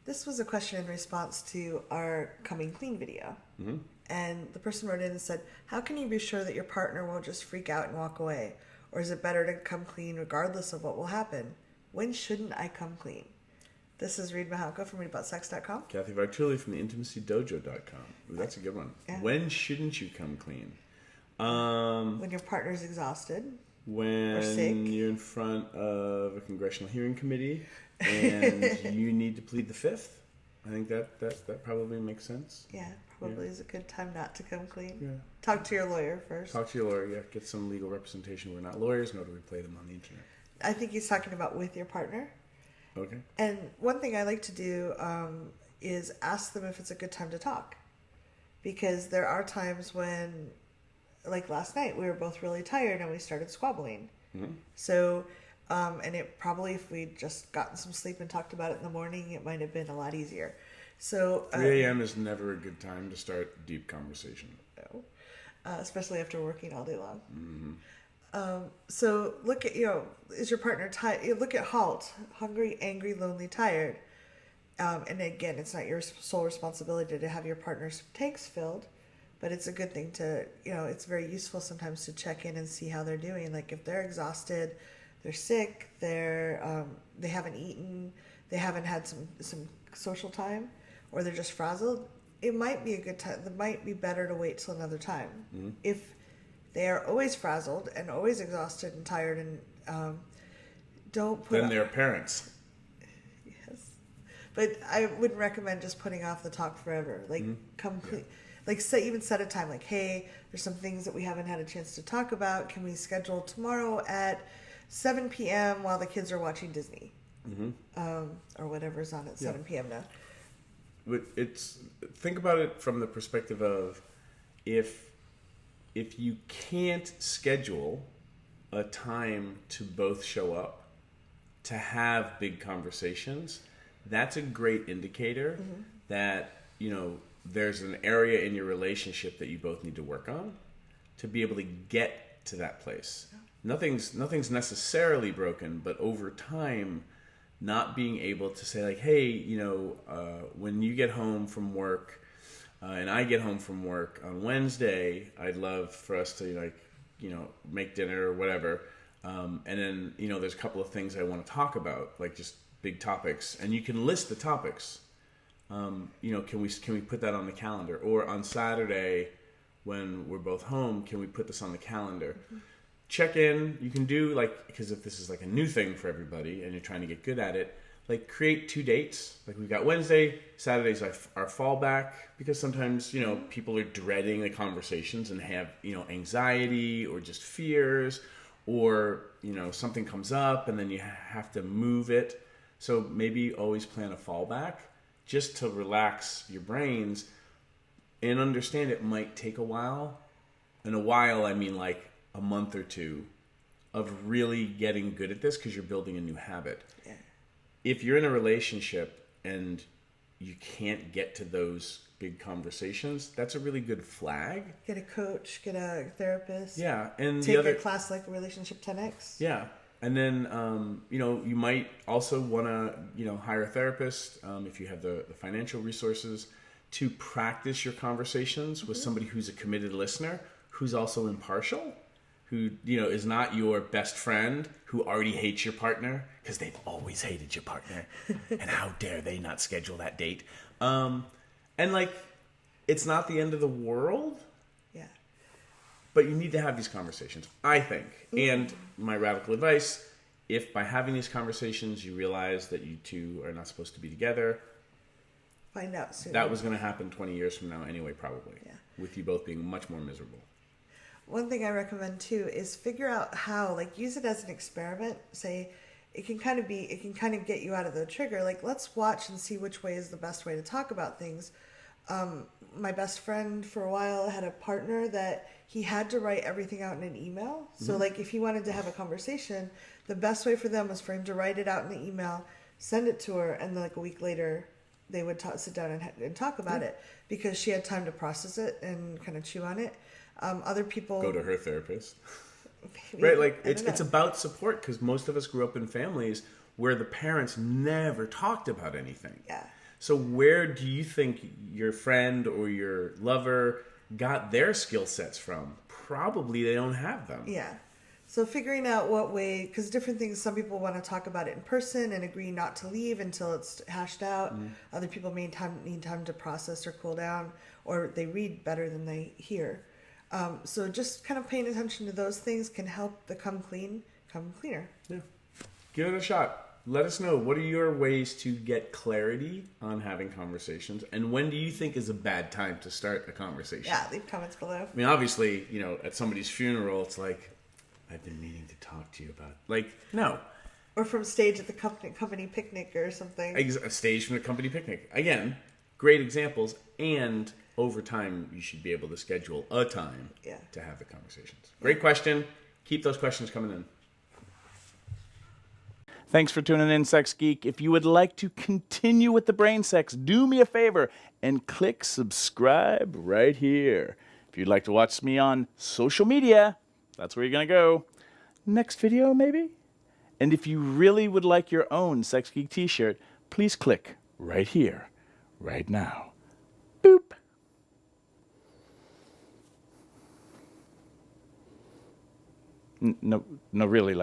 This was a question in response to our Coming Clean video. Mm-hmm. And the person wrote in and said, how can you be sure that your partner won't just freak out and walk away? Or is it better to come clean regardless of what will happen? When shouldn't I come clean? This is Reid from ReidAboutSex.com. Cathy from theintimacydojo.com. Ooh, that's a good one. Yeah. When shouldn't you come clean? When your partner's exhausted. When or sick. You're in front of a congressional hearing committee and you need to plead the fifth. I think that probably makes sense. Yeah, probably is a good time not to come clean. Yeah. Talk to your lawyer first. Talk to your lawyer, yeah. Get some legal representation. We're not lawyers, nor do we play them on the internet. I think he's talking about with your partner. Okay. And one thing I like to do is ask them if it's a good time to talk. Because there are times when, like last night, we were both really tired and we started squabbling. Mm-hmm. So, and it probably, if we'd just gotten some sleep and talked about it in the morning, it might have been a lot easier. So 3 a.m. is never a good time to start deep conversation. No. Especially after working all day long. Mm-hmm. So look at, is your partner tired? Look at HALT, hungry, angry, lonely, tired. And again, it's not your sole responsibility to have your partner's tanks filled, but it's a good thing to, it's very useful sometimes to check in and see how they're doing. Like if they're exhausted, they're sick, they haven't eaten, they haven't had some social time, or they're just frazzled, it might be a good time. It might be better to wait till another time. Mm-hmm. If they are always frazzled and always exhausted and tired and don't put... Then they're parents. Yes. But I wouldn't recommend just putting off the talk forever. Like, complete... Yeah. Like, set a time. Like, hey, there's some things that we haven't had a chance to talk about. Can we schedule tomorrow at 7 p.m. while the kids are watching Disney? Mm-hmm. Or whatever's on at 7 p.m. now. But think about it from the perspective of if you can't schedule a time to both show up to have big conversations, that's a great indicator that there's an area in your relationship that you both need to work on to be able to get to that place. Nothing's necessarily broken, but over time, not being able to say like, hey, when you get home from work and I get home from work on Wednesday, I'd love for us to make dinner or whatever. And then, there's a couple of things I want to talk about, like just big topics, and you can list the topics. Can we put that on the calendar? Or on Saturday when we're both home, can we put this on the calendar? Mm-hmm. Check in. You can do because if this is like a new thing for everybody and you're trying to get good at it, create 2 dates. Like we've got Wednesday, Saturday's our fallback, because sometimes, people are dreading the conversations and have, anxiety or just fears, or, something comes up and then you have to move it. So maybe always plan a fallback just to relax your brains and understand it might take a while. And a while, I mean like a month or two of really getting good at this because you're building a new habit. Yeah. If you're in a relationship and you can't get to those big conversations, that's a really good flag. Get a coach, get a therapist. Yeah. And take a class like Relationship 10X. Yeah. And then, you might also want to, hire a therapist if you have the financial resources to practice your conversations with somebody who's a committed listener, who's also impartial, who, is not your best friend, who already hates your partner because they've always hated your partner. And how dare they not schedule that date? And it's not the end of the world. Yeah. But you need to have these conversations, I think. And my radical advice, if by having these conversations you realize that you two are not supposed to be together, find out soon. That was going to happen 20 years from now anyway, probably. Yeah. With you both being much more miserable. One thing I recommend too is figure out how, use it as an experiment. Say, it can kind of get you out of the trigger. Let's watch and see which way is the best way to talk about things. My best friend for a while had a partner that he had to write everything out in an email. So if he wanted to have a conversation, the best way for them was for him to write it out in the email, send it to her, and then a week later they would sit down and talk about it, because she had time to process it and kind of chew on it. Other people go to her therapist. Maybe, right? It's about support, because most of us grew up in families where the parents never talked about anything. Yeah. So where do you think your friend or your lover got their skill sets from? Probably they don't have them. Yeah. So figuring out what way, because different things, some people want to talk about it in person and agree not to leave until it's hashed out. Other people need time to process or cool down, or they read better than they hear. So just kind of paying attention to those things can help the come cleaner. Yeah. Give it a shot. Let us know, what are your ways to get clarity on having conversations, and when do you think is a bad time to start a conversation? Yeah, leave comments below. I mean, obviously, at somebody's funeral, it's like, I've been meaning to talk to you about, no. Or from stage at the company picnic or something. A stage from the company picnic. Again, great examples, and over time, you should be able to schedule a time to have the conversations. Great question. Keep those questions coming in. Thanks for tuning in, Sex Geek. If you would like to continue with the brain sex, do me a favor and click subscribe right here. If you'd like to watch me on social media, that's where you're going to go. Next video, maybe? And if you really would like your own Sex Geek t-shirt, please click right here, right now. Boop. No, really,